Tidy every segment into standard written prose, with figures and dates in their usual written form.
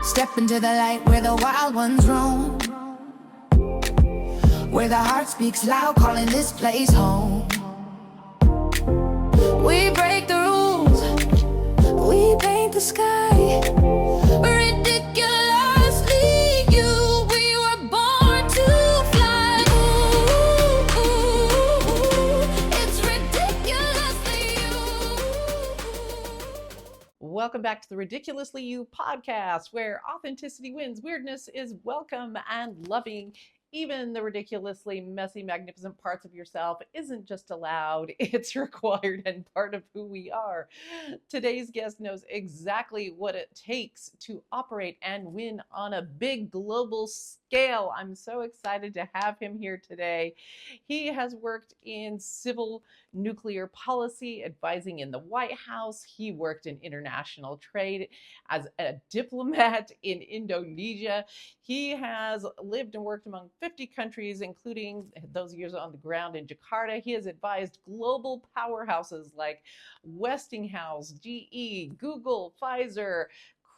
Step into the light where the wild ones roam, where the heart speaks loud, calling this place home. We break the rules, we paint the sky, ridiculously you, we were born to fly. Ooh, it's ridiculously you. Welcome back to the Ridiculously You podcast, where authenticity wins, weirdness is welcome and loving. Even the ridiculously messy, magnificent parts of yourself isn't just allowed, it's required and part of who we are. Today's guest knows exactly what it takes to operate and win on a big global scale. I'm so excited to have him here today. He has worked in civil nuclear policy, advising in the White House. He worked in international trade as a diplomat in Indonesia. He has lived and worked among 50 countries, including those years on the ground in Jakarta. He has advised global powerhouses like Westinghouse, GE, Google, Pfizer,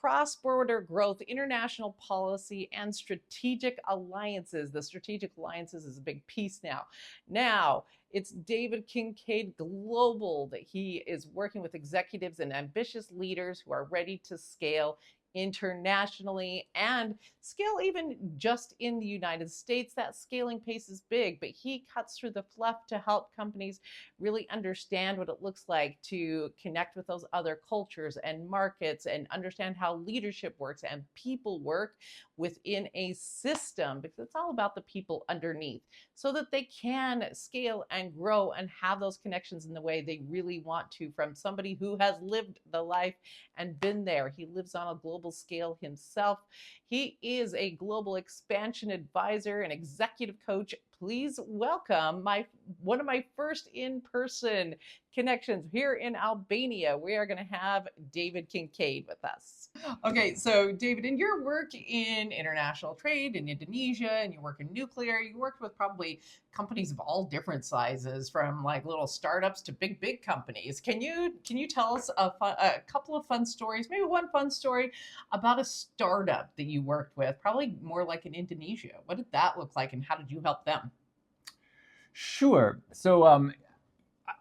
cross-border growth, international policy, and strategic alliances. The strategic alliances is a big piece now. Now, it's David Kincaid Global that he is working with executives and ambitious leaders who are ready to scale internationally and scale even just in the United States. That scaling pace is big, but he cuts through the fluff to help companies really understand what it looks like to connect with those other cultures and markets and understand how leadership works and people work within a system, because it's all about the people underneath, so that they can scale and grow and have those connections in the way they really want to, from somebody who has lived the life and been there. He lives on a global scale himself. He is a global expansion advisor and executive coach. Please welcome one of my first in-person connections here in Albania. We are going to have David Kincaid with us. Okay, so David, in your work in international trade in Indonesia, and you work in nuclear, you worked with probably companies of all different sizes, from like little startups to big companies. Can you tell us a couple of fun stories, maybe one fun story about a startup that you worked with, probably more like in Indonesia? What did that look like, and how did you help them? Sure. So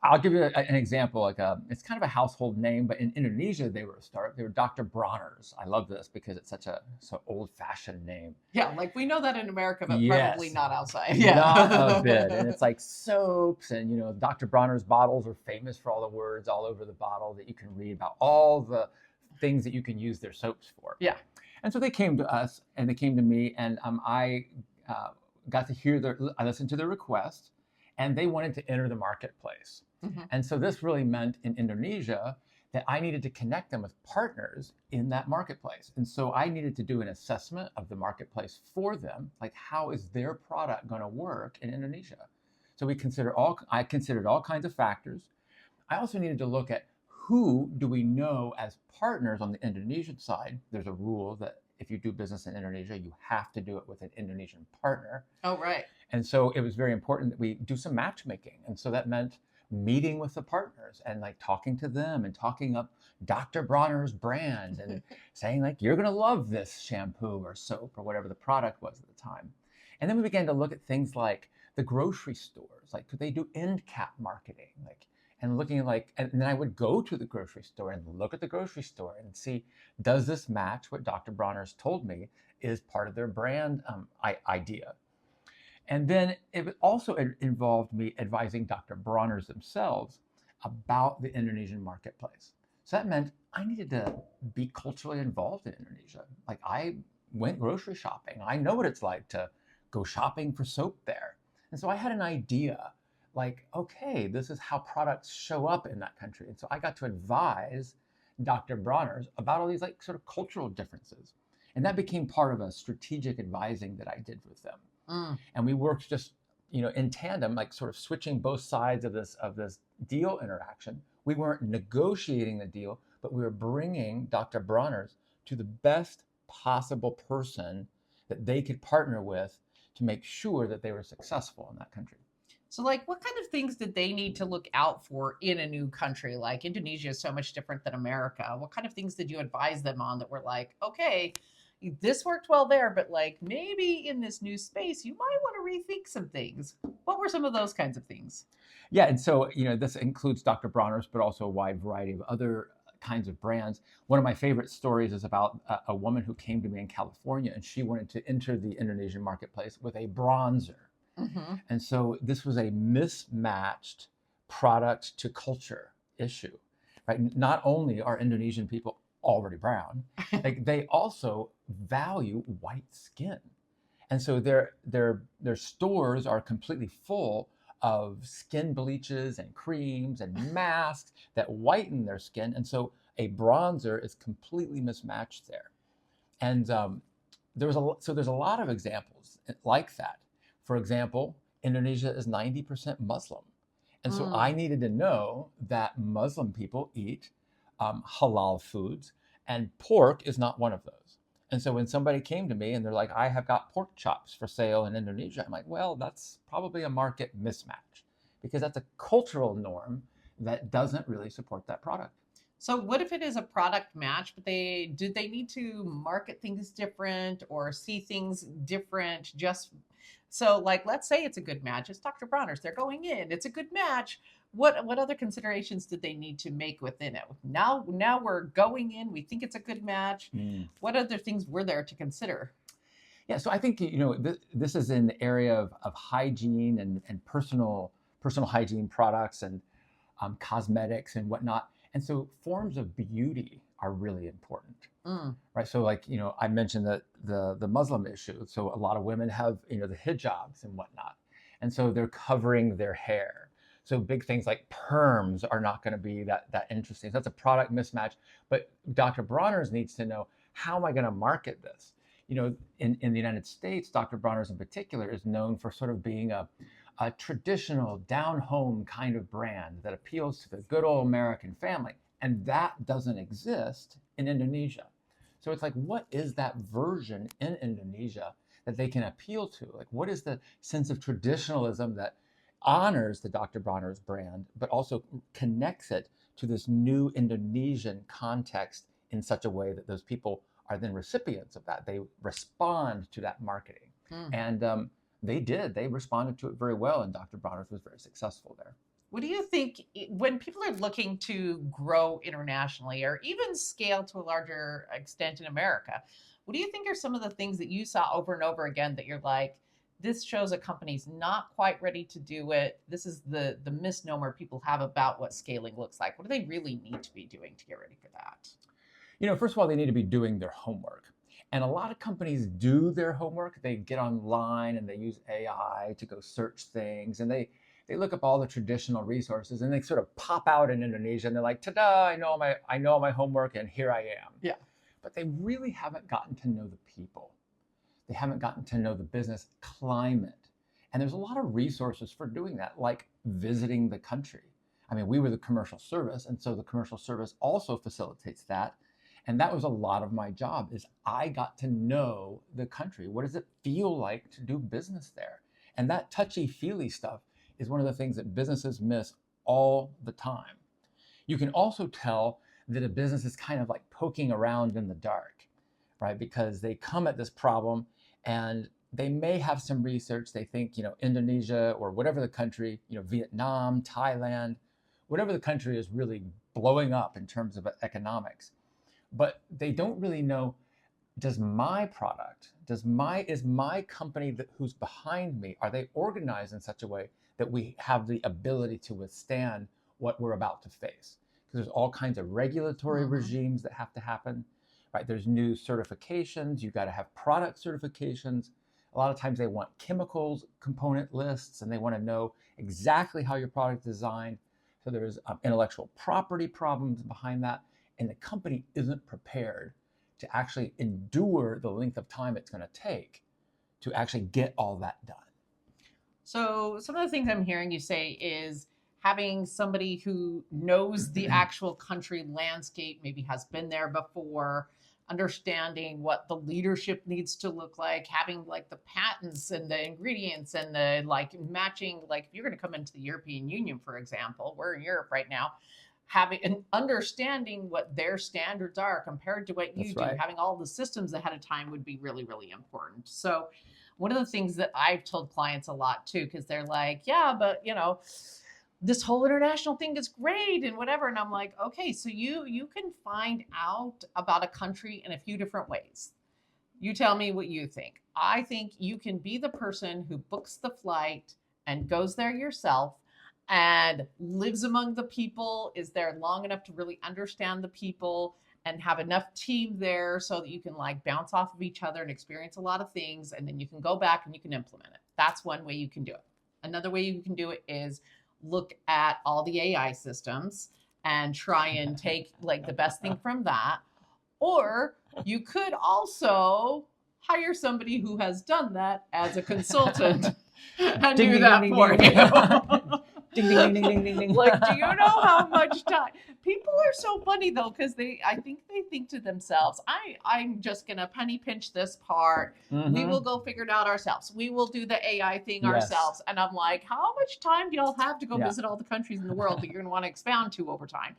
I'll give you an example. It's kind of a household name, but in Indonesia they were a startup. They were Dr. Bronner's. I love this because it's such a old-fashioned name. Yeah, like we know that in America, but Yes. probably not outside. Yeah, not a bit. And it's like soaps, and Dr. Bronner's bottles are famous for all the words all over the bottle that you can read about all the things that you can use their soaps for. Yeah. And so they came to us, and they came to me, and I got to I listened to their request. And they wanted to enter the marketplace. Mm-hmm. And so this really meant in Indonesia that I needed to connect them with partners in that marketplace. And so I needed to do an assessment of the marketplace for them, like how is their product going to work in Indonesia? So I considered all kinds of factors. I also needed to look at who do we know as partners on the Indonesian side. There's a rule that if you do business in Indonesia, you have to do it with an Indonesian partner. Oh, right. And so it was very important that we do some matchmaking. And so that meant meeting with the partners and like talking to them and talking up Dr. Bronner's brand and saying like, you're going to love this shampoo or soap or whatever the product was at the time. And then we began to look at things like the grocery stores, like could they do end cap marketing? And then I would go to the grocery store and look at the grocery store and see, does this match what Dr. Bronner's told me is part of their brand idea? And then it also involved me advising Dr. Bronner's themselves about the Indonesian marketplace. So that meant I needed to be culturally involved in Indonesia. Like I went grocery shopping. I know what it's like to go shopping for soap there. And so I had an idea, like, okay, this is how products show up in that country. And so I got to advise Dr. Bronner's about all these like sort of cultural differences. And that became part of a strategic advising that I did with them. And we worked just, in tandem, like sort of switching both sides of this deal interaction. We weren't negotiating the deal, but we were bringing Dr. Bronner's to the best possible person that they could partner with to make sure that they were successful in that country. So like, what kind of things did they need to look out for in a new country? Like Indonesia is so much different than America. What kind of things did you advise them on that were like, okay, this worked well there, but like maybe in this new space, you might want to rethink some things. What were some of those kinds of things? Yeah, and so this includes Dr. Bronner's, but also a wide variety of other kinds of brands. One of my favorite stories is about a woman who came to me in California, and she wanted to enter the Indonesian marketplace with a bronzer. Mm-hmm. And so this was a mismatched product to culture issue, right? Not only are Indonesian people already brown, like they also value white skin. And so their stores are completely full of skin bleaches and creams and masks that whiten their skin. And so a bronzer is completely mismatched there. And there's a lot of examples like that. For example, Indonesia is 90% Muslim. And so I needed to know that Muslim people eat halal foods, and pork is not one of those. And so when somebody came to me and they're like, I have got pork chops for sale in Indonesia, I'm like, well, that's probably a market mismatch because that's a cultural norm that doesn't really support that product. So what if it is a product match, but they need to market things different or see things different? Just so, like, let's say it's a good match. It's Dr. Bronner's. They're going in. It's a good match. What other considerations did they need to make within it? Now we're going in. We think it's a good match. What other things were there to consider? Yeah, so I think this is in the area of hygiene and personal hygiene products and cosmetics and whatnot. And so forms of beauty are really important, right? So like, I mentioned that the Muslim issue. So a lot of women have, the hijabs and whatnot. And so they're covering their hair. So big things like perms are not going to be that interesting. So that's a product mismatch. But Dr. Bronner's needs to know, how am I going to market this? In the United States, Dr. Bronner's in particular is known for sort of being a traditional down-home kind of brand that appeals to the good old American family. And that doesn't exist in Indonesia. So it's like, what is that version in Indonesia that they can appeal to? Like, what is the sense of traditionalism that honors the Dr. Bronner's brand, but also connects it to this new Indonesian context in such a way that those people are then recipients of that. They respond to that marketing. And they did. They responded to it very well, and Dr. Bronner's was very successful there. What do you think when people are looking to grow internationally or even scale to a larger extent in America? What do you think are some of the things that you saw over and over again that you're like, this shows a company's not quite ready to do it? This is the misnomer people have about what scaling looks like. What do they really need to be doing to get ready for that? First of all, they need to be doing their homework. And a lot of companies do their homework. They get online and they use AI to go search things. And they look up all the traditional resources and they sort of pop out in Indonesia and they're like, ta-da, I know my homework and here I am. Yeah. But they really haven't gotten to know the people. They haven't gotten to know the business climate. And there's a lot of resources for doing that, like visiting the country. I mean, we were the commercial service, and so the commercial service also facilitates that. And that was a lot of my job, is I got to know the country. What does it feel like to do business there? And that touchy-feely stuff is one of the things that businesses miss all the time. You can also tell that a business is kind of like poking around in the dark, right? Because they come at this problem and they may have some research. They think, Indonesia or whatever the country, Vietnam, Thailand, whatever the country is really blowing up in terms of economics. But they don't really know, does my product, is my company who's behind me, are they organized in such a way that we have the ability to withstand what we're about to face? Because there's all kinds of regulatory regimes that have to happen, right? There's new certifications. You've got to have product certifications. A lot of times they want chemicals component lists and they want to know exactly how your product is designed. So there's intellectual property problems behind that. And the company isn't prepared to actually endure the length of time it's going to take to actually get all that done. So some of the things I'm hearing you say is having somebody who knows the actual country landscape, maybe has been there before, understanding what the leadership needs to look like, having like the patents and the ingredients and the like matching, like if you're going to come into the European Union, for example, we're in Europe right now, having and understanding what their standards are compared to what you That's do, right. having all the systems ahead of time would be really, really important. So one of the things that I've told clients a lot too, because they're like, yeah, but this whole international thing is great and whatever. And I'm like, okay, so you can find out about a country in a few different ways. You tell me what you think. I think you can be the person who books the flight and goes there yourself and lives among the people, is there long enough to really understand the people and have enough team there so that you can like bounce off of each other and experience a lot of things. And then you can go back and you can implement it. That's one way you can do it. Another way you can do it is look at all the AI systems and try and take like the best thing from that. Or you could also hire somebody who has done that as a consultant and Ding, do ding, that ding, for ding, you. Ding, ding, ding, ding, ding, ding, ding. Like, do you know how much time? People are so funny though, because I think they think to themselves, I'm just gonna penny pinch this part. We will go figure it out ourselves. We will do the AI thing Yes. ourselves. And I'm like, how much time do y'all have to go Yeah. visit all the countries in the world that you're gonna want to expound to over time?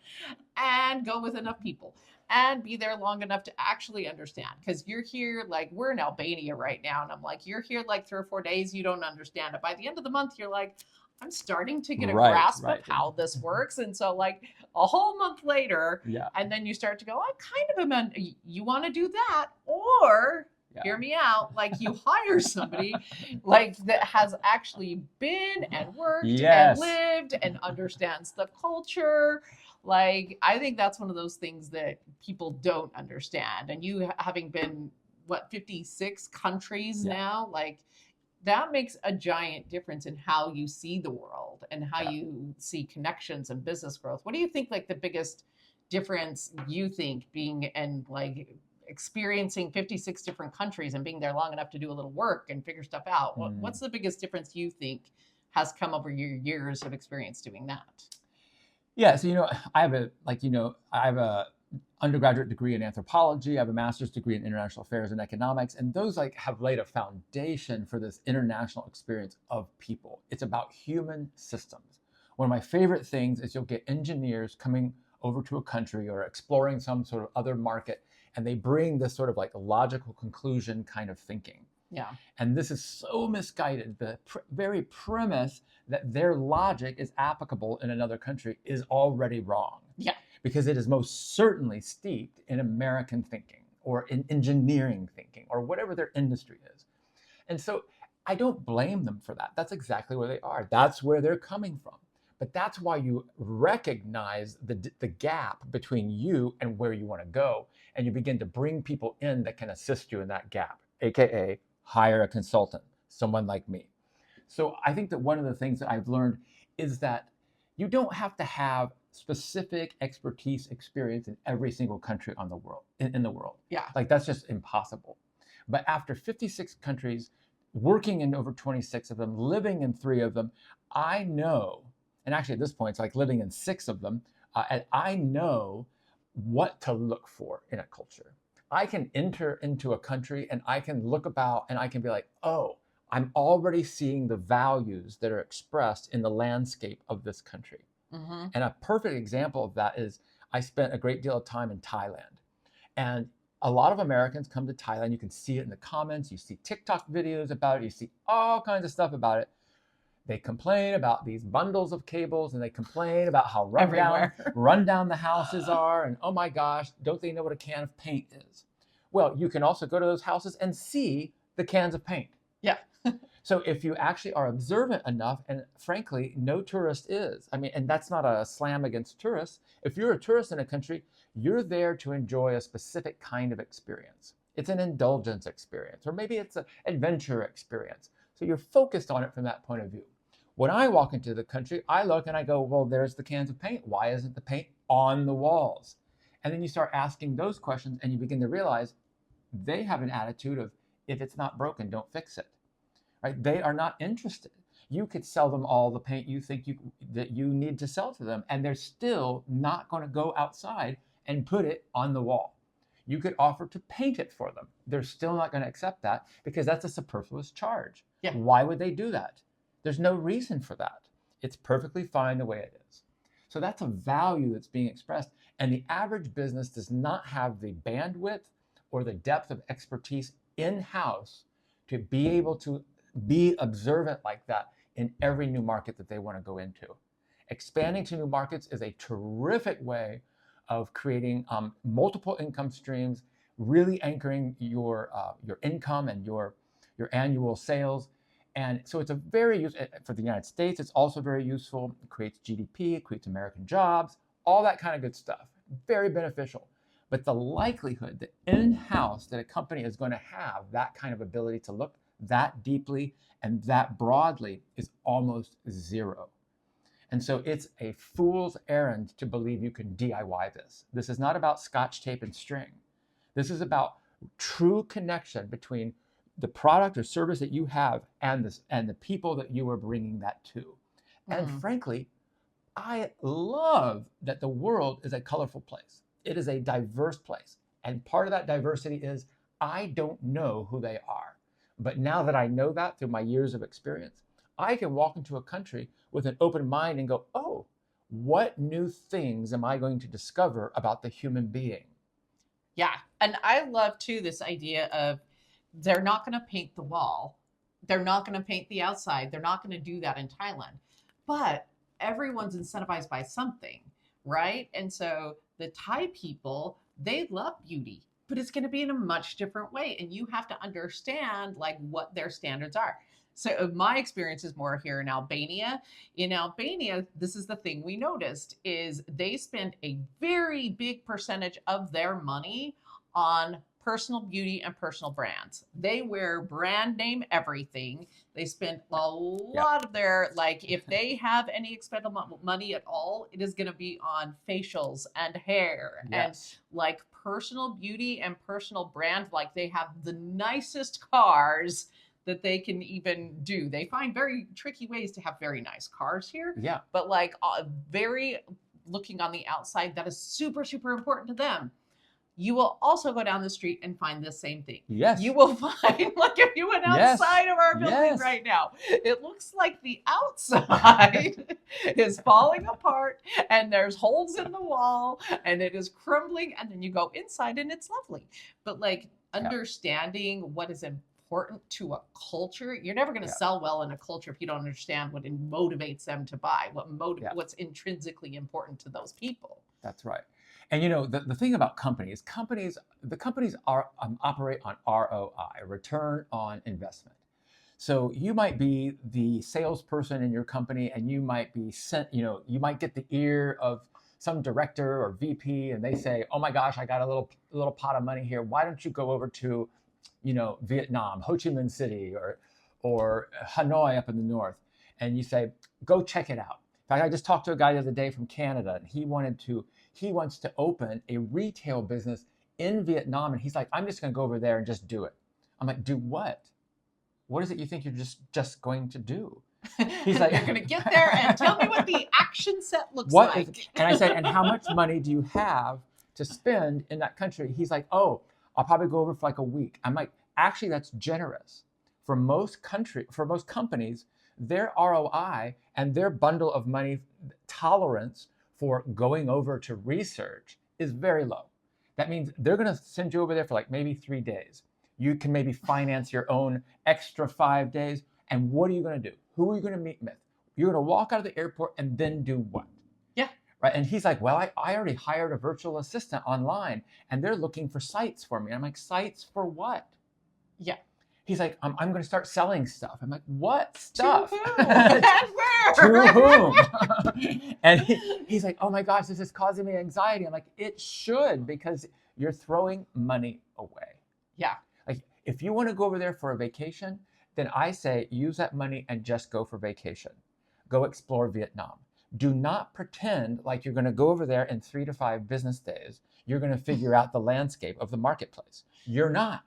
And go with enough people and be there long enough to actually understand. Because you're here, like we're in Albania right now, and I'm like, you're here like 3 or 4 days, you don't understand it. By the end of the month, you're like, I'm starting to get a Right, grasp right. of how this works. And so like a whole month later, Yeah. and then you start to go, I kind of you want to do that, or Yeah. hear me out, like you hire somebody like that has actually been and worked Yes. and lived and understands the culture. Like, I think that's one of those things that people don't understand. And you having been, what, 56 countries Yeah. now, like that makes a giant difference in how you see the world and how Yeah. you see connections and business growth. What do you think, like the biggest difference you think being and like experiencing 56 different countries and being there long enough to do a little work and figure stuff out? What's the biggest difference you think has come over your years of experience doing that? Yeah, so I have a undergraduate degree in anthropology. I have a master's degree in international affairs and economics, and those like have laid a foundation for this international experience of people. It's about human systems. One of my favorite things is you'll get engineers coming over to a country or exploring some sort of other market, and they bring this sort of like logical conclusion kind of thinking. Yeah. And this is so misguided. The very premise that their logic is applicable in another country is already wrong. Yeah. Because it is most certainly steeped in American thinking or in engineering thinking or whatever their industry is. And so I don't blame them for that. That's exactly where they are. That's where they're coming from. But that's why you recognize the gap between you and where you want to go. And you begin to bring people in that can assist you in that gap, AKA hire a consultant, someone like me. So I think that one of the things that I've learned is that you don't have to have specific expertise experience in every single country on the world, in the world. Yeah. Like that's just impossible. But after 56 countries, working in over 26 of them, living in 3 of them, I know, and actually at this point it's like living in 6 of them, and I know what to look for in a culture. I can enter into a country and I can look about and I can be like, oh, I'm already seeing the values that are expressed in the landscape of this country. Mm-hmm. And a perfect example of that is I spent a great deal of time in Thailand. And a lot of Americans come to Thailand. You can see it in the comments. You see TikTok videos about it. You see all kinds of stuff about it. They complain about these bundles of cables and they complain about how run down the houses are. And oh my gosh, don't they know what a can of paint is? Well, you can also go to those houses and see the cans of paint. Yeah. So if you actually are observant enough, and frankly, no tourist is. I mean, and that's not a slam against tourists. If you're a tourist in a country, you're there to enjoy a specific kind of experience. It's an indulgence experience, or maybe it's an adventure experience. So you're focused on it from that point of view. When I walk into the country, I look and I go, well, there's the cans of paint. Why isn't the paint on the walls? And then you start asking those questions and you begin to realize they have an attitude of, if it's not broken, don't fix it. Right? They are not interested. You could sell them all the paint you think that you need to sell to them, and they're still not going to go outside and put it on the wall. You could offer to paint it for them. They're still not going to accept that because that's a superfluous charge. Yeah. Why would they do that? There's no reason for that. It's perfectly fine the way it is. So that's a value that's being expressed. And the average business does not have the bandwidth or the depth of expertise in-house to be able to be observant like that in every new market that they want to go into. Expanding to new markets is a terrific way of creating multiple income streams, really anchoring your income and your annual sales. And so it's a very useful, for the United States, it's also very useful. It creates GDP, it creates American jobs, all that kind of good stuff. Very beneficial. But the likelihood that in-house that a company is going to have that kind of ability to look that deeply and that broadly is almost zero. And so it's a fool's errand to believe you can DIY this. This is not about scotch tape and string. This is about true connection between the product or service that you have and the people that you are bringing that to. And frankly, I love that the world is a colorful place. It is a diverse place. And part of that diversity is I don't know who they are. But now that I know that through my years of experience, I can walk into a country with an open mind and go, oh, what new things am I going to discover about the human being? Yeah. And I love too this idea of they're not going to paint the wall. They're not going to paint the outside. They're not going to do that in Thailand. But everyone's incentivized by something, right? And so the Thai people, they love beauty, but it's going to be in a much different way. And you have to understand like what their standards are. So my experience is more here in Albania. In Albania, this is the thing we noticed is they spend a very big percentage of their money on personal beauty and personal brands. They wear brand name everything. They spend a lot of their, like if they have any expendable money at all, it is going to be on facials and hair and like personal beauty and personal brand. Like they have the nicest cars that they can even do. They find very tricky ways to have very nice cars here. Yeah. But like very looking on the outside, that is super, super important to them. You will also go down the street and find the same thing. Yes. You will find, like if you went outside of our building right now, it looks like the outside is falling apart and there's holes in the wall and it is crumbling. And then you go inside and it's lovely. But like understanding what is important to a culture, you're never going to sell well in a culture if you don't understand what motivates them to buy, what's intrinsically important to those people. That's right. And you know, the thing about companies are operate on ROI, return on investment. So you might be the salesperson in your company and you might be sent, you know, you might get the ear of some director or VP and they say, oh my gosh, I got a little pot of money here. Why don't you go over to, you know, Vietnam, Ho Chi Minh City or Hanoi up in the north. And you say, go check it out. In fact, I just talked to a guy the other day from Canada and he wants to open a retail business in Vietnam. And he's like, I'm just going to go over there and just do it. I'm like, do what? What is it you think you're just going to do? He's like, you're going to get there and tell me what the action set looks like. And I said, and how much money do you have to spend in that country? He's like, oh, I'll probably go over for like a week. I'm like, actually, that's generous. For most companies, their ROI and their bundle of money tolerance for going over to research is very low. That means they're going to send you over there for like maybe 3 days. You can maybe finance your own extra 5 days. And what are you going to do? Who are you going to meet with? You're going to walk out of the airport and then do what? Yeah. Right. And he's like, well, I already hired a virtual assistant online and they're looking for sites for me. I'm like, sites for what? Yeah. He's like, I'm going to start selling stuff. I'm like, what stuff? To whom? And where? To whom? And he's like, oh my gosh, this is causing me anxiety. I'm like, it should, because you're throwing money away. Yeah. Like if you want to go over there for a vacation, then I say use that money and just go for vacation. Go explore Vietnam. Do not pretend like you're going to go over there in 3 to 5 business days. You're going to figure out the landscape of the marketplace. You're not.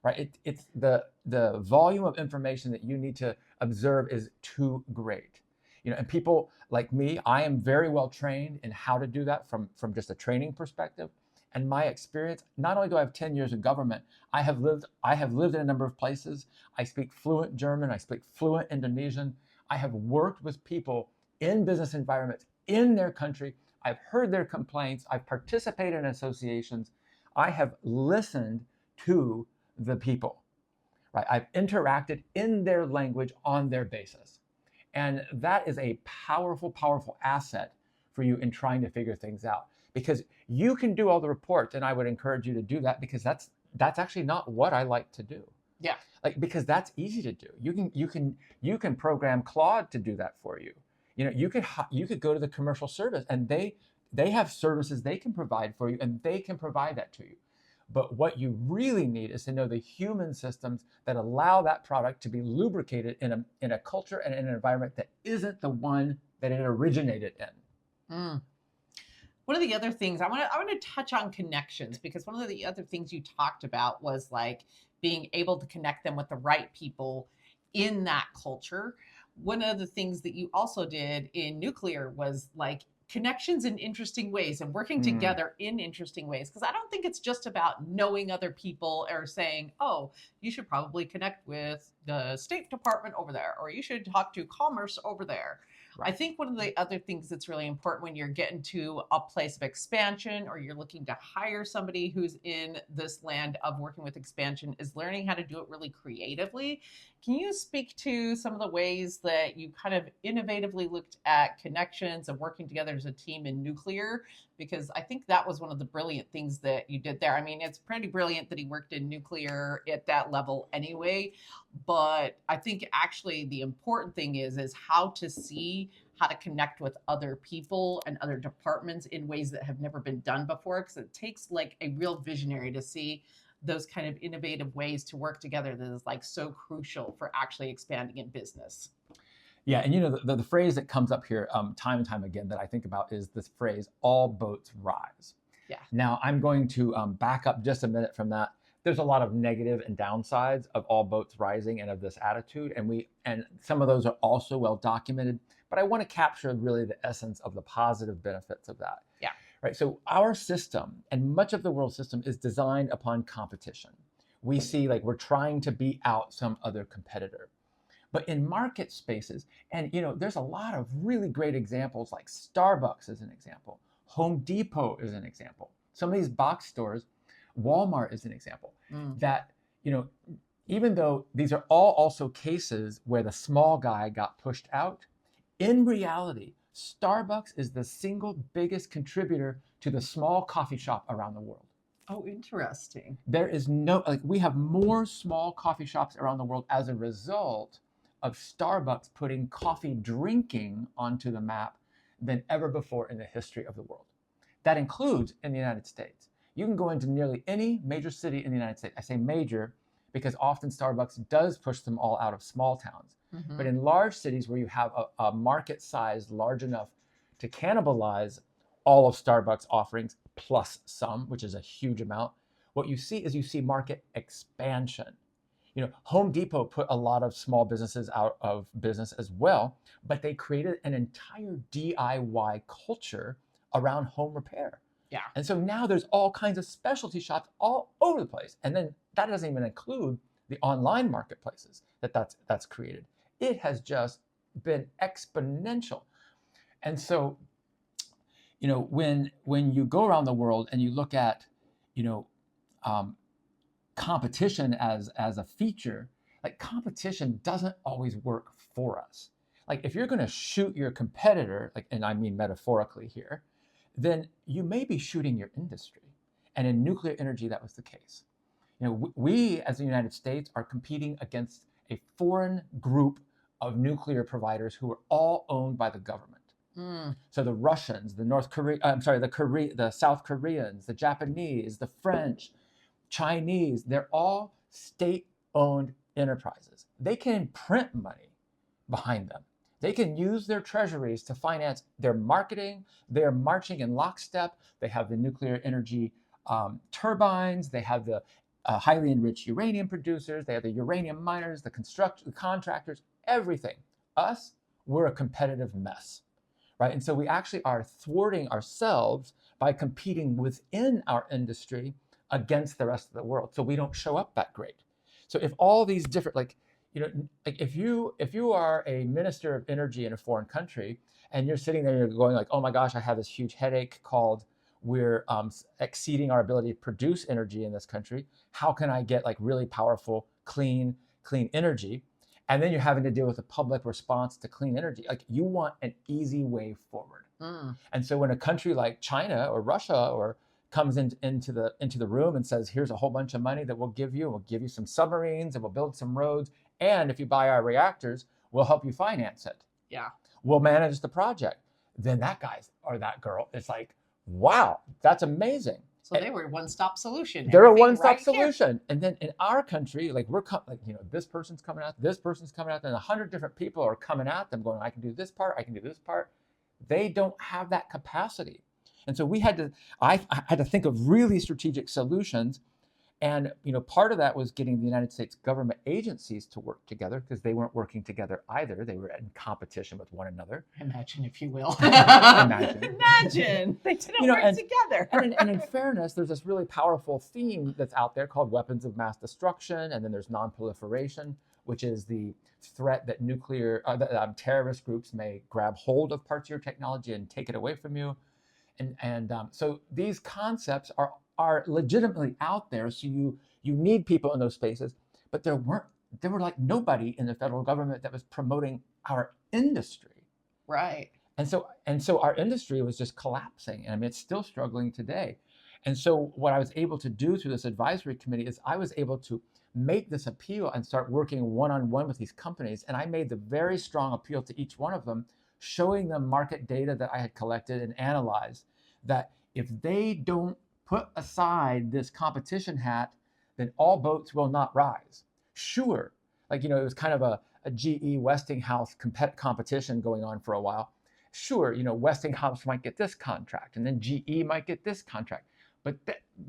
Right? It's the volume of information that you need to observe is too great. You know, and people like me, I am very well trained in how to do that from just a training perspective. And my experience, not only do I have 10 years in government, I have lived in a number of places. I speak fluent German, I speak fluent Indonesian. I have worked with people in business environments in their country. I've heard their complaints. I've participated in associations. I have listened to the people, right? I've interacted in their language on their basis. And that is a powerful, powerful asset for you in trying to figure things out, because you can do all the reports, and I would encourage you to do that, because that's actually not what I like to do. Yeah. Like, because that's easy to do. You can program Claude to do that for you. You know, you could go to the commercial service, and they have services they can provide for you, and they can provide that to you. But what you really need is to know the human systems that allow that product to be lubricated in a culture and in an environment that isn't the one that it originated in. Mm. One of the other things I want to touch on connections, because one of the other things you talked about was like being able to connect them with the right people in that culture. One of the things that you also did in nuclear was like connections in interesting ways and working together in interesting ways. Because I don't think it's just about knowing other people or saying, oh, you should probably connect with the State Department over there, or you should talk to commerce over there. Right. I think one of the other things that's really important when you're getting to a place of expansion, or you're looking to hire somebody who's in this land of working with expansion, is learning how to do it really creatively. Can you speak to some of the ways that you kind of innovatively looked at connections and working together as a team in nuclear? Because I think that was one of the brilliant things that you did there. I mean, it's pretty brilliant that he worked in nuclear at that level anyway. But I think actually the important thing is how to see how to connect with other people and other departments in ways that have never been done before. Because it takes like a real visionary to see those kind of innovative ways to work together that is like so crucial for actually expanding in business. Yeah, and you know, the phrase that comes up here time and time again that I think about is this phrase, all boats rise. Yeah. Now, I'm going to back up just a minute from that. There's a lot of negative and downsides of all boats rising and of this attitude, and some of those are also well documented, but I want to capture really the essence of the positive benefits of that. Yeah. Right. So our system, and much of the world system, is designed upon competition. We see like we're trying to beat out some other competitor. But in market spaces, and you know, there's a lot of really great examples, like Starbucks is an example, Home Depot is an example. Some of these box stores, Walmart is an example, that, you know, even though these are all also cases where the small guy got pushed out, in reality, Starbucks is the single biggest contributor to the small coffee shop around the world. Oh, interesting. There is no, like, we have more small coffee shops around the world as a result of Starbucks putting coffee drinking onto the map than ever before in the history of the world. That includes in the United States. You can go into nearly any major city in the United States. I say major because often Starbucks does push them all out of small towns. Mm-hmm. But in large cities where you have a market size large enough to cannibalize all of Starbucks offerings plus some, which is a huge amount, what you see market expansion. You know, Home Depot put a lot of small businesses out of business as well, but they created an entire DIY culture around home repair. Yeah. And so now there's all kinds of specialty shops all over the place. And then that doesn't even include the online marketplaces that's created. It has just been exponential. And so, you know, when you go around the world and you look at, you know, competition as a feature, like, competition doesn't always work for us. Like, if you're going to shoot your competitor, like, and I mean metaphorically here, then you may be shooting your industry. And in nuclear energy, that was the case. You know, we as the United States are competing against a foreign group of nuclear providers who are all owned by the government. So the Russians, the the South Koreans, the Japanese, the French, Chinese, they're all state-owned enterprises. They can print money behind them. They can use their treasuries to finance their marketing. They're marching in lockstep. They have the nuclear energy turbines. They have the highly enriched uranium producers. They have the uranium miners, the contractors, everything. Us, we're a competitive mess, right? And so we actually are thwarting ourselves by competing within our industry against the rest of the world. So we don't show up that great. So if all these different, like, like if you are a minister of energy in a foreign country and you're sitting there and you're going like, oh my gosh, I have this huge headache called we're exceeding our ability to produce energy in this country. How can I get like really powerful, clean energy? And then you're having to deal with the public response to clean energy. Like you want an easy way forward. And so when a country like China or Russia or comes into the room and says, here's a whole bunch of money that we'll give you some submarines and we'll build some roads. And if you buy our reactors, we'll help you finance it. Yeah. We'll manage the project. Then that guy or that girl is like, wow, that's amazing. So they were a one-stop solution. They're a Everything one-stop right here. solution. And then in our country, like this person's coming out, and 100 different people are coming at them going, I can do this part, I can do this part. They don't have that capacity. And so I had to think of really strategic solutions. And part of that was getting the United States government agencies to work together because they weren't working together either. They were in competition with one another. Imagine, if you will. Imagine. They didn't work together. And in fairness, there's this really powerful theme that's out there called weapons of mass destruction. And then there's non-proliferation, which is the threat that terrorist groups may grab hold of parts of your technology and take it away from you. So these concepts are legitimately out there. So you need people in those spaces, but there were like nobody in the federal government that was promoting our industry. Right. And so our industry was just collapsing. And I mean, it's still struggling today. And so what I was able to do through this advisory committee is I was able to make this appeal and start working one-on-one with these companies. And I made the very strong appeal to each one of them, showing them market data that I had collected and analyzed, that if they don't put aside this competition hat, then all boats will not rise. Sure, like, it was kind of a GE Westinghouse competition going on for a while. Sure, Westinghouse might get this contract and then GE might get this contract. But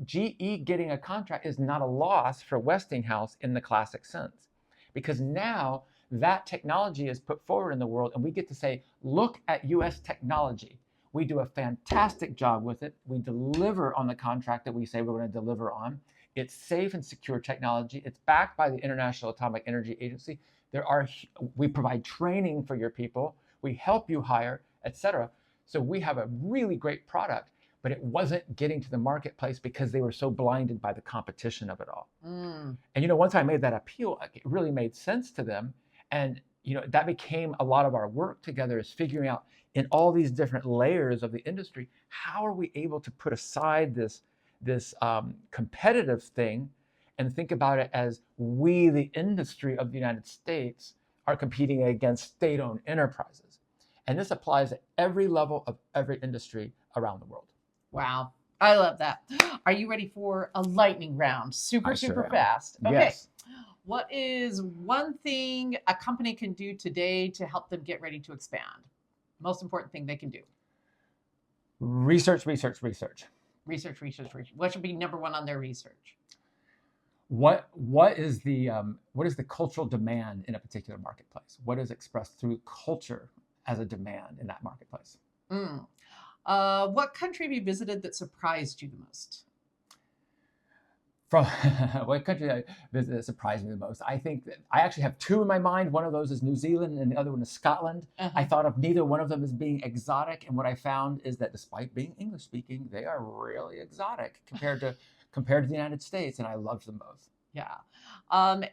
GE getting a contract is not a loss for Westinghouse in the classic sense, because now that technology is put forward in the world and we get to say, look at US technology. We do a fantastic job with it. We deliver on the contract that we say we're going to deliver on. It's safe and secure technology. It's backed by the International Atomic Energy Agency. We provide training for your people. We help you hire, etc. So we have a really great product, but it wasn't getting to the marketplace because they were so blinded by the competition of it all. And once I made that appeal, it really made sense to them. And that became a lot of our work together, is figuring out in all these different layers of the industry, how are we able to put aside this competitive thing and think about it as we, the industry of the United States, are competing against state-owned enterprises. And this applies at every level of every industry around the world. Wow. I love that. Are you ready for a lightning round? Super fast. Okay. Yes. What is one thing a company can do today to help them get ready to expand? Most important thing they can do. Research. Research. What should be number one on their research? What is the cultural demand in a particular marketplace? What is expressed through culture as a demand in that marketplace? What country have you visited that surprised you the most? From what country I visited that surprised me the most? I think that I actually have two in my mind. One of those is New Zealand and the other one is Scotland. I thought of neither one of them as being exotic. And what I found is that despite being English speaking, they are really exotic compared to the United States. And I loved them both. Yeah.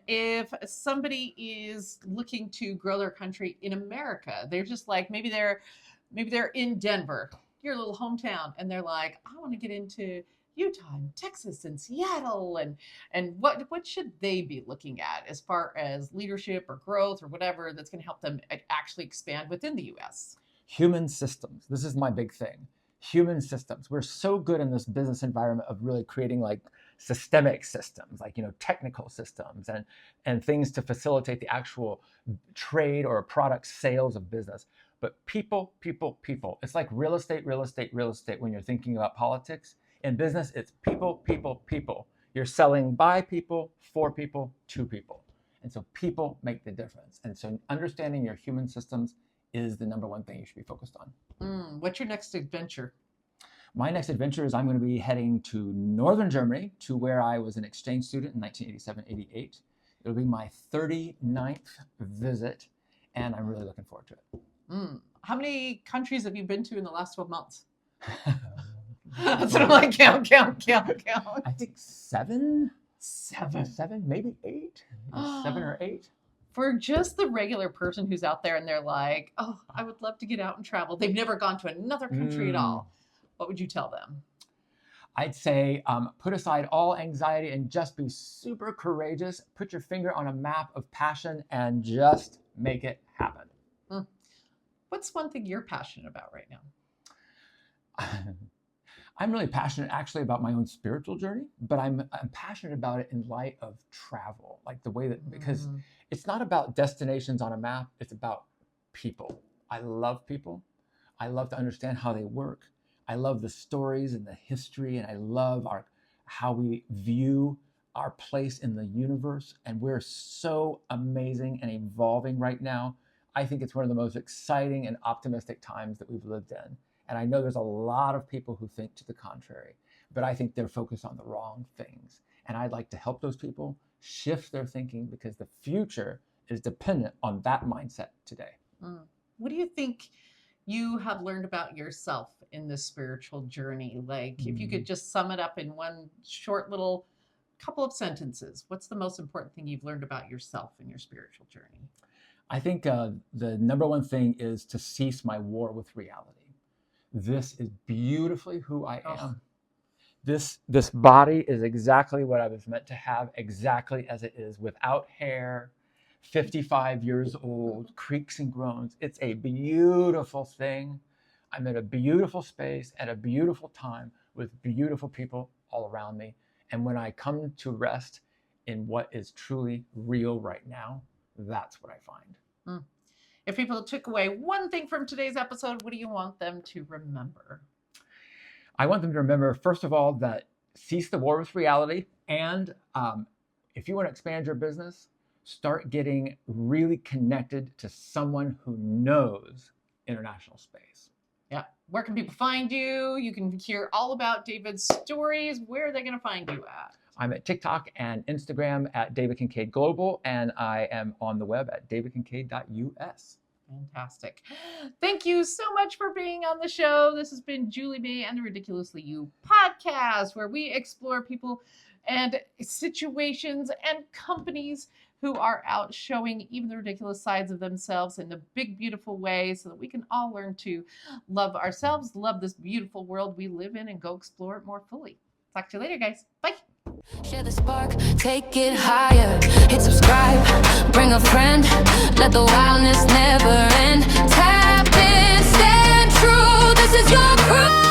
If somebody is looking to grow their country in America, they're just like, maybe they're in Denver, your little hometown, and they're like, I want to get into Utah and Texas and Seattle, and what should they be looking at as far as leadership or growth or whatever that's going to help them actually expand within the US? Human systems. This is my big thing. Human systems. We're so good in this business environment of really creating like systemic systems, like technical systems and things to facilitate the actual trade or product sales of business. But people. It's like real estate. When you're thinking about politics. In business, it's people. You're selling by people, for people, to people. And so people make the difference. And so understanding your human systems is the number one thing you should be focused on. What's your next adventure? My next adventure is I'm going to be heading to northern Germany, to where I was an exchange student in 1987-88. It'll be my 39th visit, and I'm really looking forward to it. How many countries have you been to in the last 12 months? That's what I'm like, count. I think seven, maybe 8. 7 or 8. For just the regular person who's out there and they're like, oh, I would love to get out and travel. They've never gone to another country at all. What would you tell them? I'd say put aside all anxiety and just be super courageous. Put your finger on a map of passion and just make it happen. What's one thing you're passionate about right now? I'm really passionate actually about my own spiritual journey, but I'm passionate about it in light of travel, like the way that, because it's not about destinations on a map, it's about people. I love people. I love to understand how they work. I love the stories and the history, and I love how we view our place in the universe. And we're so amazing and evolving right now. I think it's one of the most exciting and optimistic times that we've lived in. And I know there's a lot of people who think to the contrary, but I think they're focused on the wrong things. And I'd like to help those people shift their thinking, because the future is dependent on that mindset today. What do you think you have learned about yourself in this spiritual journey? Like, if you could just sum it up in one short little couple of sentences, what's the most important thing you've learned about yourself in your spiritual journey? I think the number one thing is to cease my war with reality. This is beautifully who I am. This body is exactly what I was meant to have, exactly as it is, without hair, 55 years old, creaks and groans. It's a beautiful thing. I'm in a beautiful space at a beautiful time with beautiful people all around me. And when I come to rest in what is truly real right now, that's what I find. If people took away one thing from today's episode, what do you want them to remember? I want them to remember, first of all, that cease the war with reality. And if you want to expand your business, start getting really connected to someone who knows international space. Yeah. Where can people find you? You can hear all about David's stories. Where are they going to find you at? I'm at TikTok and Instagram at David Kincaid Global, and I am on the web at davidkincaid.us. Fantastic. Thank you so much for being on the show. This has been Julie May and the Ridiculously You podcast, where we explore people and situations and companies who are out showing even the ridiculous sides of themselves in the big, beautiful way, so that we can all learn to love ourselves, love this beautiful world we live in, and go explore it more fully. Talk to you later, guys. Bye. Share the spark, take it higher. Hit subscribe, bring a friend. Let the wildness never end. Tap in, stand true. This is your crew.